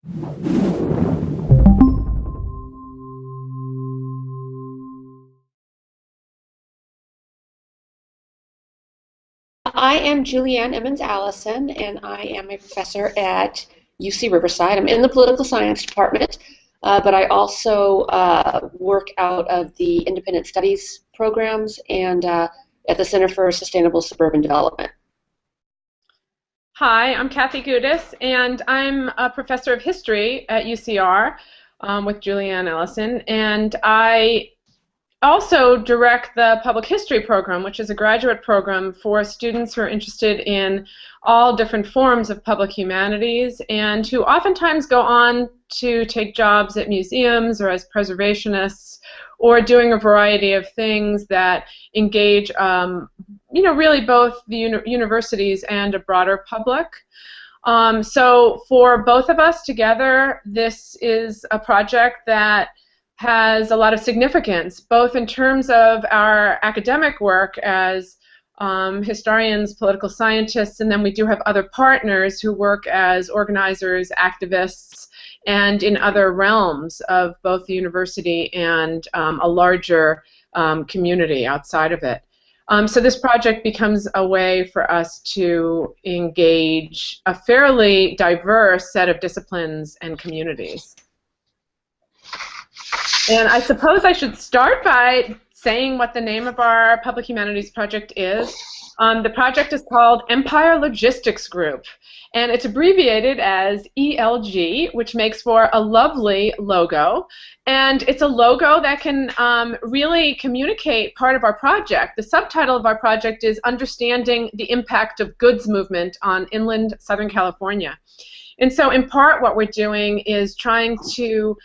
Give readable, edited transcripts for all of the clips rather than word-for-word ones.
I am Julianne Emmons Allison, and I am a professor at UC Riverside. I'm in the political science department, but I also work out of the independent studies programs and at the Center for Sustainable Suburban Development. Hi, I'm Kathy Gudis, and I'm a professor of history at UCR with Julianne Ellison, and I also direct the Public History program, which is a graduate program for students who are interested in all different forms of public humanities and who oftentimes go on to take jobs at museums or as preservationists or doing a variety of things that engage really both the universities and a broader public. So for both of us together, this is a project that has a lot of significance, both in terms of our academic work as historians, political scientists, and then we do have other partners who work as organizers, activists, and in other realms of both the university and a larger community outside of it. So this project becomes a way for us to engage a fairly diverse set of disciplines and communities. And I suppose I should start by saying what the name of our Public Humanities project is. The project is called Empire Logistics Group, and it's abbreviated as ELG, which makes for a lovely logo. And it's a logo that can really communicate part of our project. The subtitle of our project is Understanding the Impact of Goods Movement on Inland Southern California. And so in part what we're doing is trying to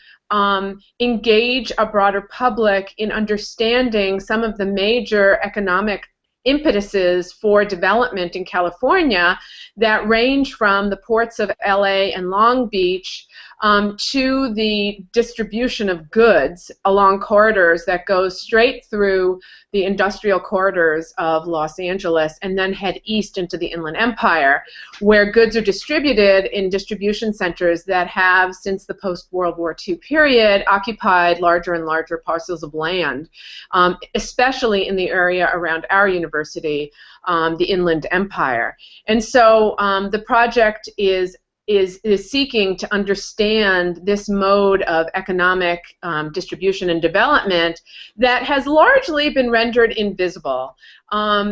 engage a broader public in understanding some of the major economic impetuses for development in California that range from the ports of LA and Long Beach to the distribution of goods along corridors that go straight through the industrial corridors of Los Angeles and then head east into the Inland Empire, where goods are distributed in distribution centers that have, since the post-World War II period, occupied larger and larger parcels of land, especially in the area around our university, the Inland Empire. And so the project is seeking to understand this mode of economic distribution and development that has largely been rendered invisible.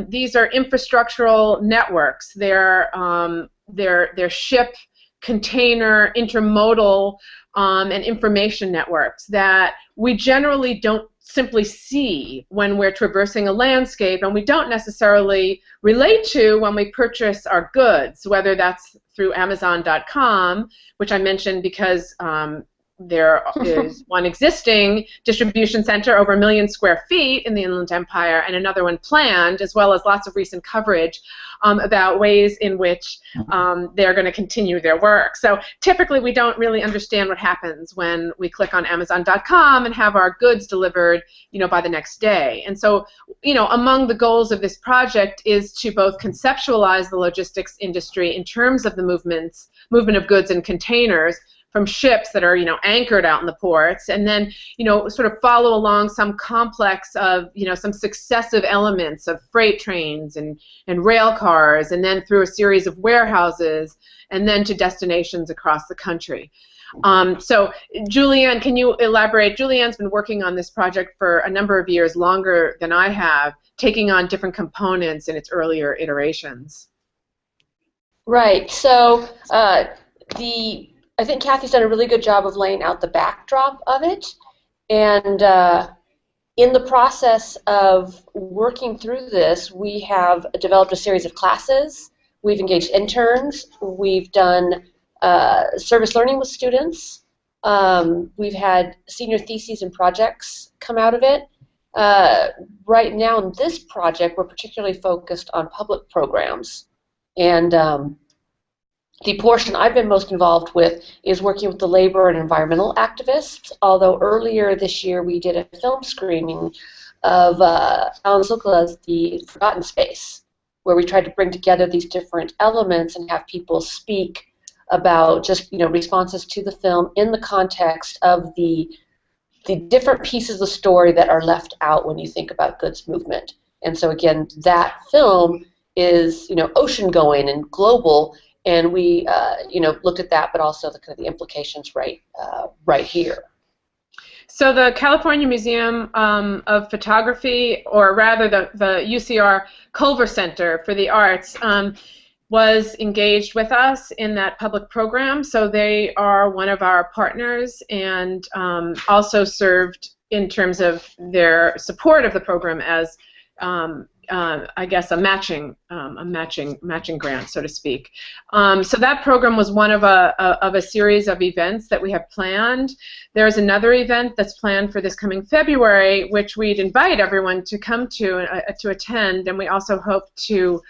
These are infrastructural networks. They're ship, container, intermodal, and information networks that we generally don't simply see when we're traversing a landscape, and we don't necessarily relate to when we purchase our goods, whether that's through Amazon.com, which I mentioned because there is one existing distribution center over 1 million square feet in the Inland Empire and another one planned, as well as lots of recent coverage about ways in which they're going to continue their work. So typically we don't really understand what happens when we click on Amazon.com and have our goods delivered, by the next day. And so, among the goals of this project is to both conceptualize the logistics industry in terms of the movement of goods and containers from ships that are, anchored out in the ports, and then, sort of follow along some complex of, some successive elements of freight trains and rail cars, and then through a series of warehouses, and then to destinations across the country. So, Julianne, can you elaborate? Julianne's been working on this project for a number of years, longer than I have, taking on different components in its earlier iterations. Right. So, I think Kathy's done a really good job of laying out the backdrop of it, and in the process of working through this, we have developed a series of classes. We've engaged interns. We've done service learning with students. We've had senior theses and projects come out of it. Right now in this project, we're particularly focused on public programs, and the portion I've been most involved with is working with the labor and environmental activists, although earlier this year we did a film screening of Alan Sokola's The Forgotten Space, where we tried to bring together these different elements and have people speak about just responses to the film in the context of the different pieces of the story that are left out when you think about goods movement. And so again, that film is ocean going and global, and we looked at that, but also the kind of the implications right here. So the California Museum of Photography, or rather the UCR Culver Center for the Arts, was engaged with us in that public program. So they are one of our partners, and also served in terms of their support of the program as I guess a matching grant, so to speak. So that program was one of a series of events that we have planned. There's another event that's planned for this coming February, which we'd invite everyone to come to attend, and we also hope to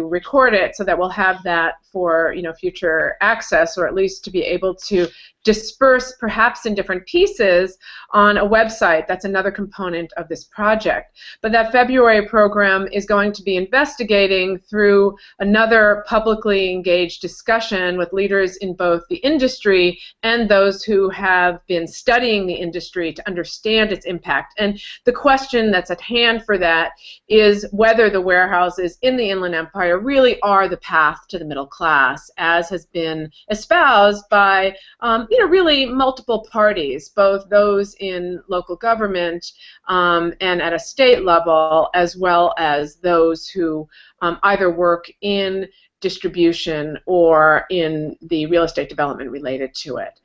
record it so that we'll have that for future access, or at least to be able to disperse perhaps in different pieces on a website. That's another component of this project. But that February program is going to be investigating through another publicly engaged discussion with leaders in both the industry and those who have been studying the industry to understand its impact. And the question that's at hand for that is whether the warehouses in the Inland Empire really are the path to the middle class, as has been espoused by really multiple parties, both those in local government and at a state level, as well as those who either work in distribution or in the real estate development related to it.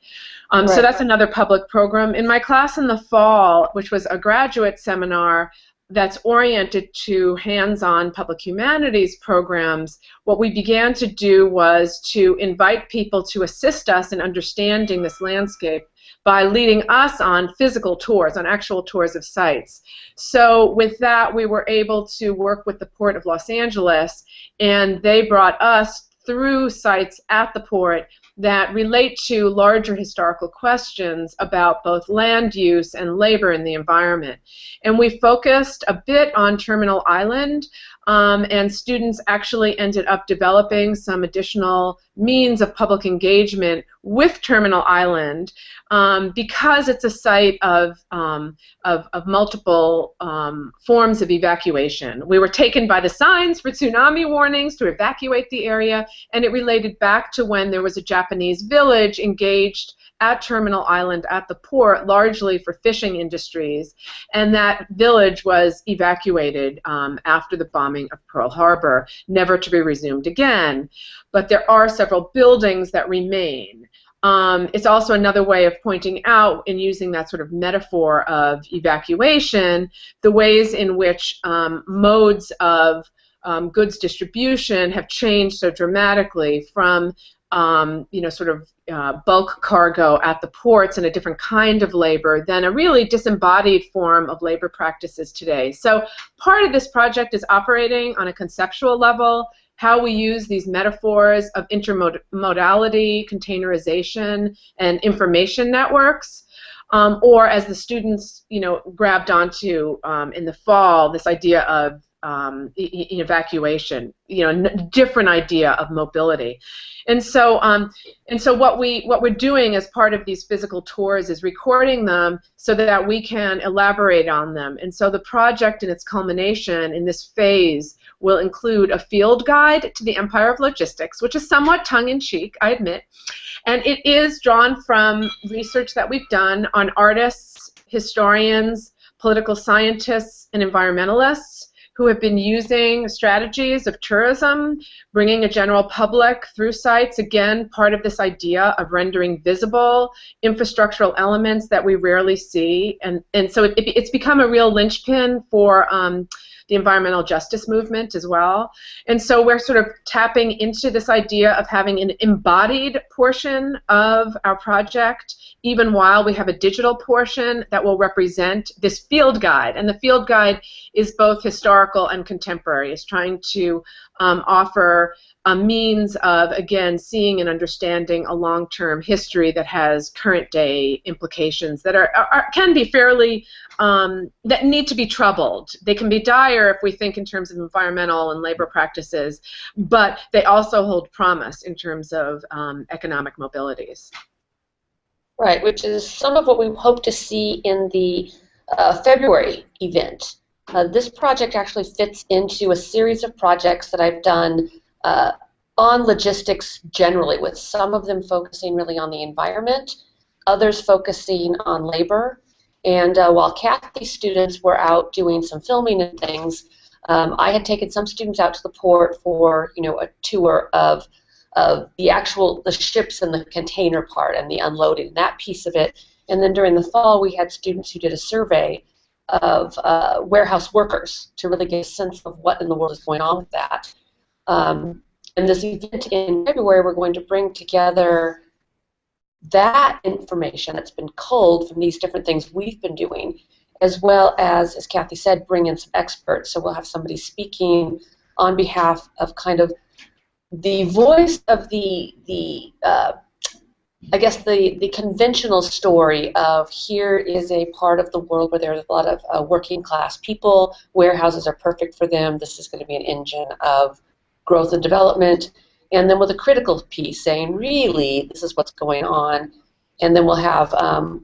Right. So that's another public program. In my class in the fall, which was a graduate seminar that's oriented to hands-on public humanities programs, what we began to do was to invite people to assist us in understanding this landscape by leading us on physical tours, on actual tours of sites. So with that, we were able to work with the Port of Los Angeles, and they brought us through sites at the port that relate to larger historical questions about both land use and labor in the environment. And we focused a bit on Terminal Island, and students actually ended up developing some additional means of public engagement with Terminal Island because it's a site of multiple forms of evacuation. We were taken by the signs for tsunami warnings to evacuate the area, and it related back to when there was a Japanese village engaged at Terminal Island at the port, largely for fishing industries, and that village was evacuated after the bombing of Pearl Harbor, never to be resumed again. But there are several buildings that remain. It's also another way of pointing out, in using that sort of metaphor of evacuation, the ways in which modes of goods distribution have changed so dramatically from bulk cargo at the ports and a different kind of labor than a really disembodied form of labor practices today. So part of this project is operating on a conceptual level, how we use these metaphors of intermodality, containerization, and information networks. Or as the students, grabbed onto in the fall, this idea of evacuation, different idea of mobility, and so what we're doing as part of these physical tours is recording them so that we can elaborate on them. And so the project in its culmination in this phase will include a field guide to the Empire of Logistics, which is somewhat tongue-in-cheek, I admit, and it is drawn from research that we've done on artists, historians, political scientists, and environmentalists who have been using strategies of tourism, bringing a general public through sites, again, part of this idea of rendering visible infrastructural elements that we rarely see. And so it's become a real linchpin for the environmental justice movement as well. And so we're sort of tapping into this idea of having an embodied portion of our project, even while we have a digital portion that will represent this field guide. And the field guide is both historical and contemporary. It's trying to offer a means of, again, seeing and understanding a long-term history that has current-day implications that can be fairly, that need to be troubled. They can be dire if we think in terms of environmental and labor practices, but they also hold promise in terms of economic mobilities. Right, which is some of what we hope to see in the February event. This project actually fits into a series of projects that I've done on logistics generally, with some of them focusing really on the environment, others focusing on labor. And while Kathy's students were out doing some filming and things, I had taken some students out to the port for, a tour of the ships and the container part and the unloading, that piece of it. And then during the fall, we had students who did a survey of warehouse workers to really get a sense of what in the world is going on with that. And this event in February, we're going to bring together that information that's been culled from these different things we've been doing, as well as Kathy said, bring in some experts. So we'll have somebody speaking on behalf of kind of the voice of I guess the conventional story of here is a part of the world where there's a lot of working class people, warehouses are perfect for them, this is going to be an engine of growth and development, and then with a critical piece saying really this is what's going on. And then we'll have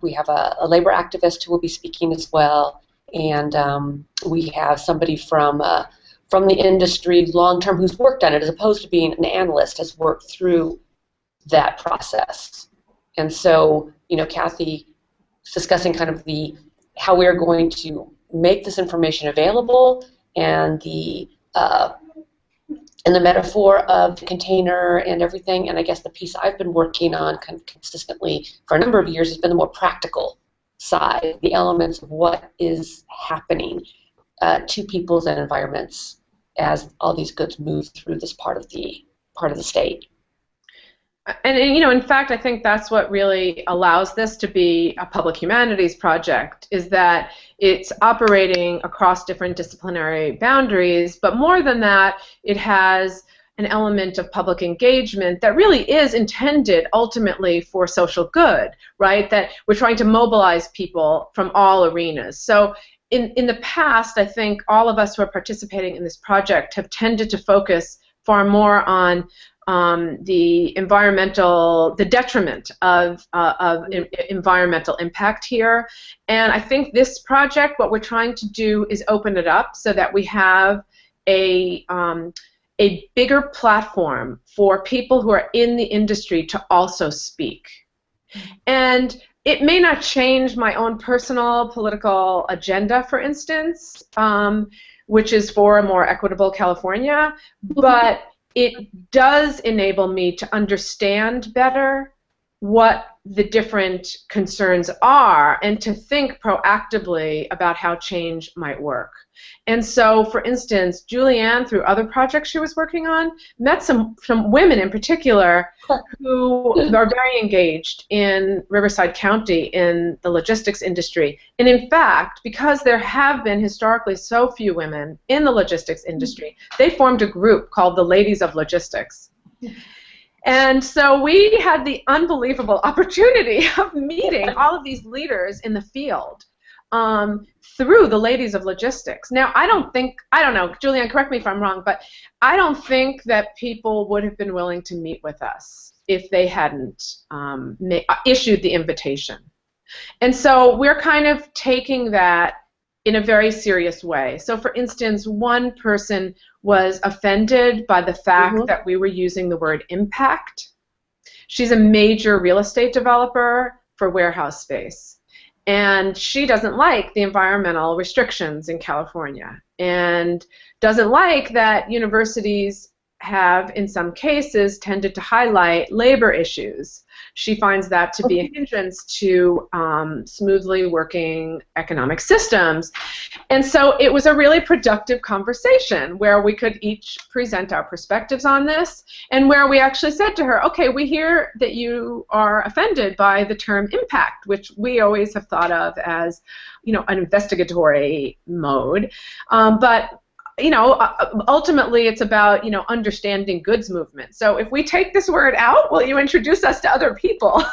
we have a labor activist who will be speaking as well, and we have somebody from the industry long-term who's worked on it, as opposed to being an analyst, has worked through that process. And so, Kathy is discussing kind of how we're going to make this information available, and the metaphor of the container and everything. And I guess the piece I've been working on kind of consistently for a number of years has been the more practical side, the elements of what is happening to peoples and environments as all these goods move through this part of the state. And in fact, I think that's what really allows this to be a public humanities project, is that it's operating across different disciplinary boundaries, but more than that, it has an element of public engagement that really is intended ultimately for social good, right? That we're trying to mobilize people from all arenas. So in the past, I think all of us who are participating in this project have tended to focus far more on the detriment of environmental impact here. And I think this project, what we're trying to do is open it up so that we have a bigger platform for people who are in the industry to also speak. And it may not change my own personal political agenda, for instance, which is for a more equitable California, but it does enable me to understand better what the different concerns are and to think proactively about how change might work. And so, for instance, Julianne, through other projects she was working on, met some women in particular who are very engaged in Riverside County in the logistics industry. And in fact, because there have been historically so few women in the logistics industry, they formed a group called the Ladies of Logistics. And so we had the unbelievable opportunity of meeting all of these leaders in the field through the Ladies of Logistics. Now, I don't know, Julianne, correct me if I'm wrong, but I don't think that people would have been willing to meet with us if they hadn't issued the invitation. And so we're kind of taking that in a very serious way. So, for instance, one person was offended by the fact that we were using the word impact. She's a major real estate developer for warehouse space. And she doesn't like the environmental restrictions in California and doesn't like that universities have, in some cases, tended to highlight labor issues. She finds that to be a hindrance to smoothly working economic systems. And so it was a really productive conversation where we could each present our perspectives on this, and where we actually said to her, okay, we hear that you are offended by the term impact, which we always have thought of as, an investigatory mode. But ultimately it's about, understanding goods movement. So if we take this word out, will you introduce us to other people?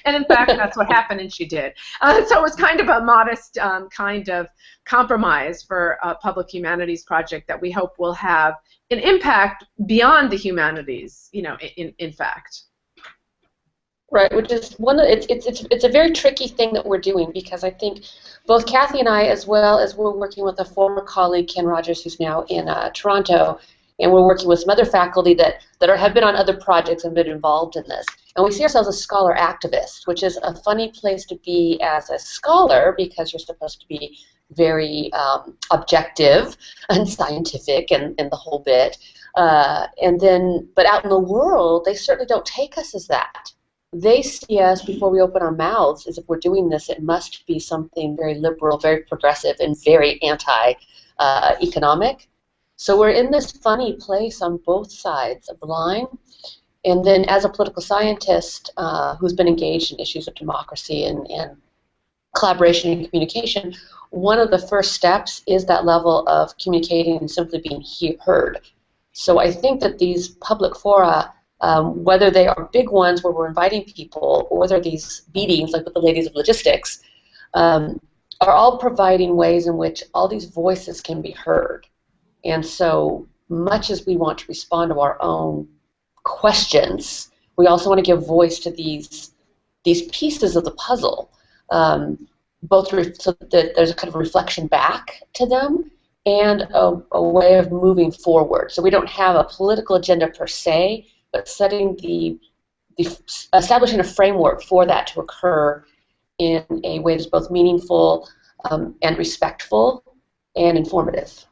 And in fact, that's what happened, and she did. So it was kind of a modest kind of compromise for a public humanities project that we hope will have an impact beyond the humanities, in fact. Right, which is it's a very tricky thing that we're doing, because I think both Kathy and I, as well as we're working with a former colleague, Ken Rogers, who's now in Toronto, and we're working with some other faculty that have been on other projects and been involved in this. And we see ourselves as scholar activists, which is a funny place to be as a scholar, because you're supposed to be very objective and scientific and the whole bit. But out in the world, they certainly don't take us as that. They see us, before we open our mouths, as if we're doing this, it must be something very liberal, very progressive, and very anti-economic. So we're in this funny place on both sides of the line. And then as a political scientist who's been engaged in issues of democracy and collaboration and communication, one of the first steps is that level of communicating and simply being heard. So I think that these public fora, whether they are big ones where we're inviting people, or they're these meetings like with the ladies of Logistics, are all providing ways in which all these voices can be heard. And so much as we want to respond to our own questions, we also want to give voice to these pieces of the puzzle, both so that there's a kind of a reflection back to them and a way of moving forward. So we don't have a political agenda per se, but establishing a framework for that to occur in a way that's both meaningful and respectful and informative.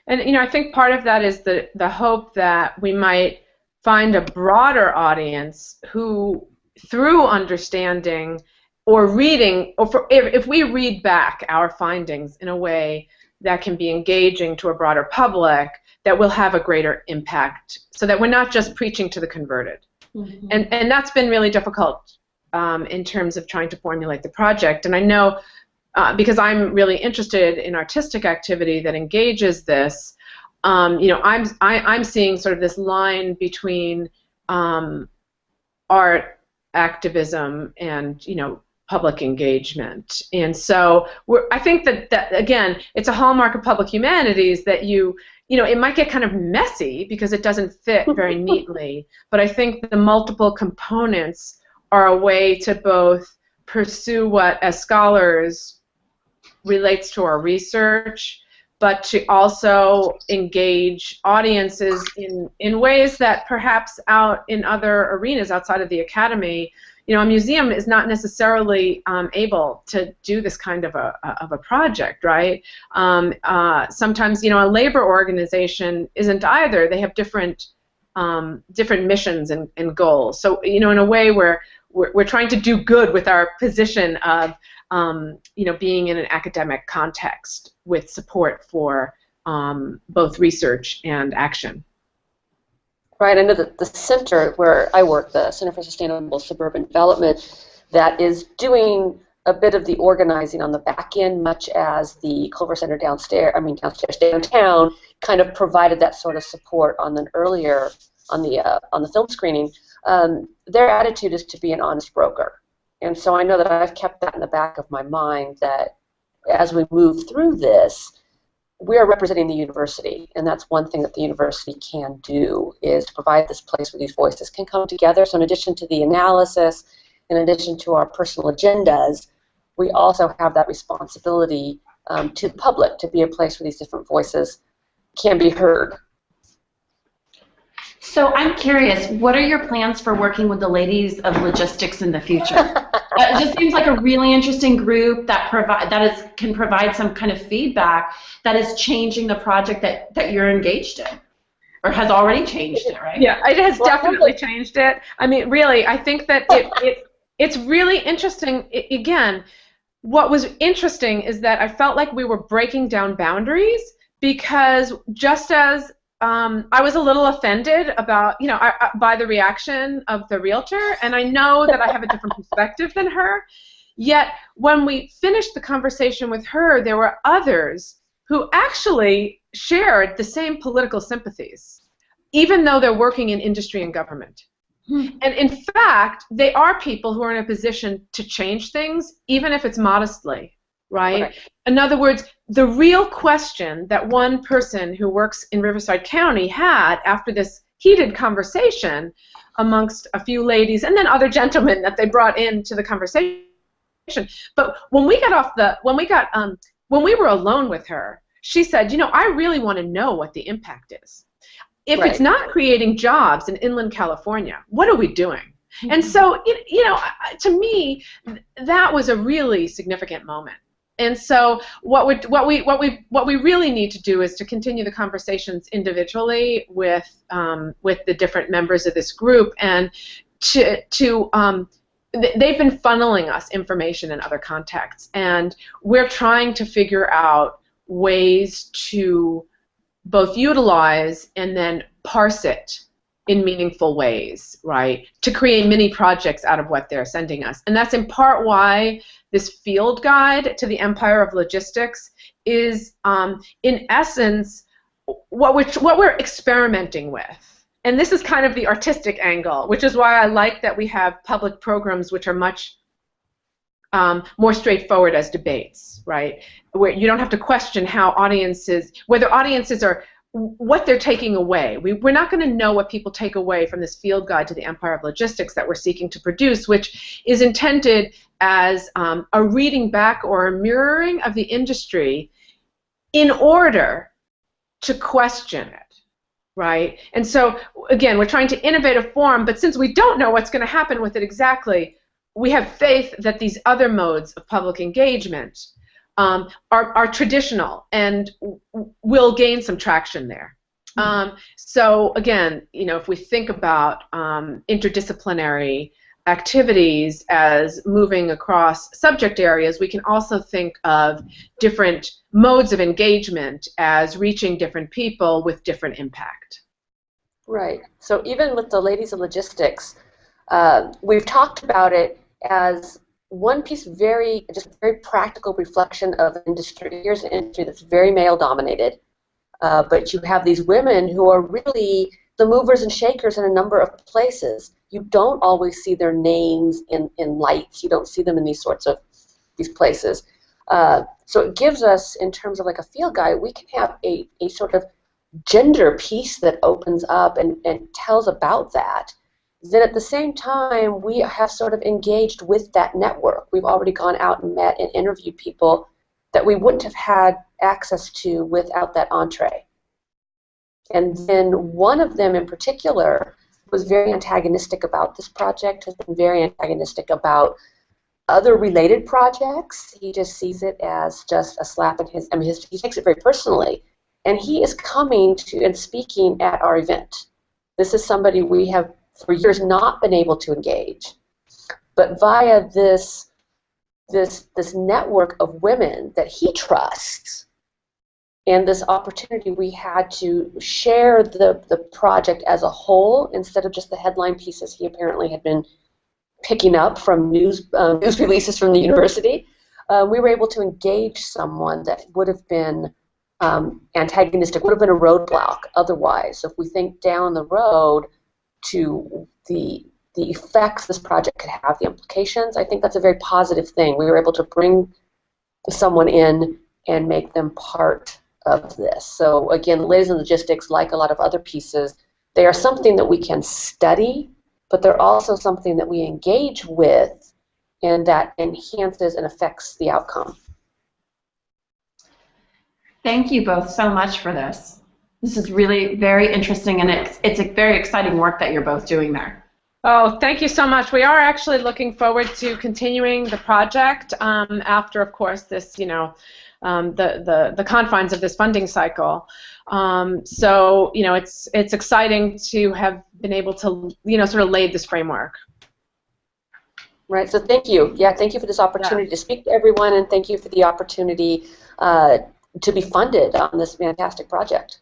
And I think part of that is the hope that we might find a broader audience who, through understanding or reading, if we read back our findings in a way that can be engaging to a broader public, that will have a greater impact, so that we're not just preaching to the converted. Mm-hmm. And that's been really difficult in terms of trying to formulate the project. And I know, because I'm really interested in artistic activity that engages this, I'm seeing sort of this line between art activism and public engagement. And so I think that again, it's a hallmark of public humanities that it might get kind of messy because it doesn't fit very neatly, but I think the multiple components are a way to both pursue what, as scholars, relates to our research, but to also engage audiences in ways that perhaps out in other arenas outside of the academy, a museum is not necessarily able to do this kind of a project, right? Sometimes, a labor organization isn't either. They have different missions and goals. So, in a way we're trying to do good with our position of, being in an academic context with support for both research and action. Right, I know that the center where I work, the Center for Sustainable Suburban Development, that is doing a bit of the organizing on the back end, much as the Culver Center downtown, kind of provided that sort of support on the film screening. Their attitude is to be an honest broker. And so I know that I've kept that in the back of my mind, that as we move through this, we are representing the university, and that's one thing that the university can do, is provide this place where these voices can come together. So in addition to the analysis, in addition to our personal agendas, we also have that responsibility to the public to be a place where these different voices can be heard. So I'm curious, what are your plans for working with the ladies of Logistics in the future? It just seems like a really interesting group that can provide some kind of feedback that is changing the project that you're engaged in, or has already changed it, right? Yeah, it has definitely changed it. I mean, really, I think that it's really interesting. Again, what was interesting is that I felt like we were breaking down boundaries, because just as I was a little offended about, by the reaction of the realtor, and I know that I have a different perspective than her, yet when we finished the conversation with her, there were others who actually shared the same political sympathies, even though they're working in industry and government. And in fact, they are people who are in a position to change things, even if it's modestly, right? In other words, the real question that one person who works in Riverside County had after this heated conversation amongst a few ladies and then other gentlemen that they brought into the conversation. But when we were alone with her, she said, you know, I really want to know what the impact is. If it's not creating jobs in inland California, what are we doing? And so, you know, to me, that was a really significant moment. And so, what we really need to do is to continue the conversations individually with the different members of this group, and they've been funneling us information in other contexts, and we're trying to figure out ways to both utilize and then parse it in meaningful ways, right, to create mini projects out of what they're sending us. And that's in part why this field guide to the empire of logistics is, in essence, what we're experimenting with. And this is kind of the artistic angle, which is why I like that we have public programs which are much more straightforward as debates, right? Where you don't have to question how whether audiences are, what they're taking away. We're not going to know what people take away from this field guide to the empire of logistics that we're seeking to produce, which is intended as a reading back or a mirroring of the industry in order to question it, right? And so, again, we're trying to innovate a form, but since we don't know what's going to happen with it exactly, we have faith that these other modes of public engagement are traditional and will gain some traction there. So again, you know, if we think about interdisciplinary activities as moving across subject areas, we can also think of different modes of engagement as reaching different people with different impact. Right. So even with the ladies of logistics, we've talked about it as one piece, just very practical reflection of industry. Here's an industry that's very male-dominated, but you have these women who are really the movers and shakers in a number of places. You don't always see their names in lights. You don't see them in these places. So it gives us, in terms of like a field guide, we can have a sort of gender piece that opens up and tells about that. Then at the same time, we have sort of engaged with that network. We've already gone out and met and interviewed people that we wouldn't have had access to without that entree. And then one of them in particular was very antagonistic about this project, has been very antagonistic about other related projects. He just sees it as just a slap in his, he takes it very personally. And he is coming to and speaking at our event. This is somebody we have for years not been able to engage, but via this network of women that he trusts, and this opportunity we had to share the project as a whole instead of just the headline pieces he apparently had been picking up from news releases from the university. We were able to engage someone that would have been antagonistic, would have been a roadblock otherwise. So if we think down the road to the effects this project could have, the implications, I think that's a very positive thing. We were able to bring someone in and make them part of this. So again, ladies in logistics, like a lot of other pieces, they are something that we can study, but they're also something that we engage with and that enhances and affects the outcome. Thank you both so much for this. This is really very interesting, and it's a very exciting work that you're both doing there. Oh, thank you so much. We are actually looking forward to continuing the project after, of course, this, you know, the confines of this funding cycle. So, you know, it's exciting to have been able to, you know, sort of lay this framework. Right. So thank you. Yeah, thank you for this opportunity to speak to everyone, and thank you for the opportunity to be funded on this fantastic project.